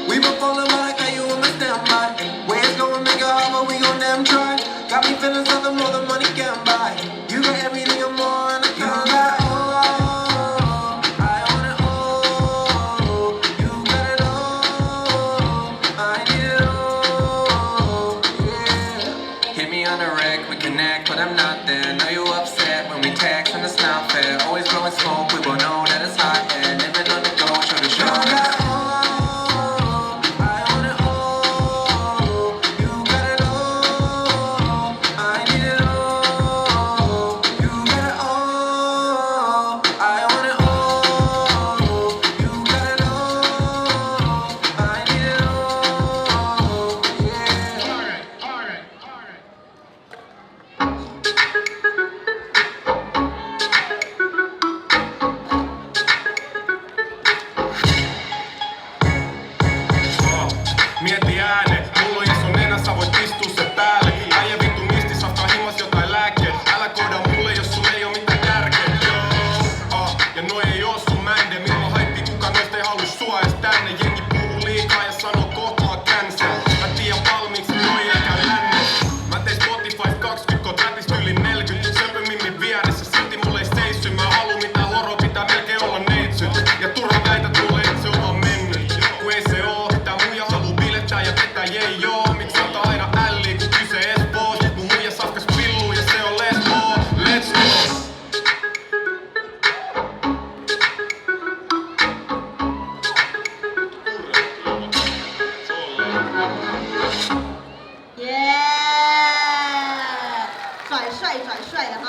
We both falling like how you on my standby. Ways going make it hard, but we gon' damn try. Got me feeling something more than money can buy. You got everything and more, and you got all. I want it all. You got it all. I need it all. Yeah. Hit me on the rec, we connect, but I'm not there. Know you upset when we text and it's not fair. Always blowing smoke, we both know that it's hot. And living on the go, show the show. You got all. Mieti ääne, mulla on iso nenä, sä voit istua se päälle. Äijä vittu misti, saftaa himas jotain lääkkeet. Älä kooda mulle, jos sulle ei oo mitään tärkeet. Ja noi ei oo sun mände, milloin haippi kuka noista ei haluu sua ees tänne. Jengi puhuu liikaa ja sanoo kohtaa cancel. Mä tiedän valmiiksi, noi ei käy länne. Mä tein Spotify 20, koot rätist yli 40. Söpömimmin vieressä, silti mulle ei seissy. Mä haluu mitään horo, pitää melkein olla neitsyt. Ja turha väität mulle, et se on vaan mennyt. Kun ei se oo, tää muija haluu bilettää ja vetää jei joo. Miksi sata aina älliä, kun kyse Espoost. Mun muija safkas pilluu ja se on lesboo. Let's go!耶，拽帅的哈。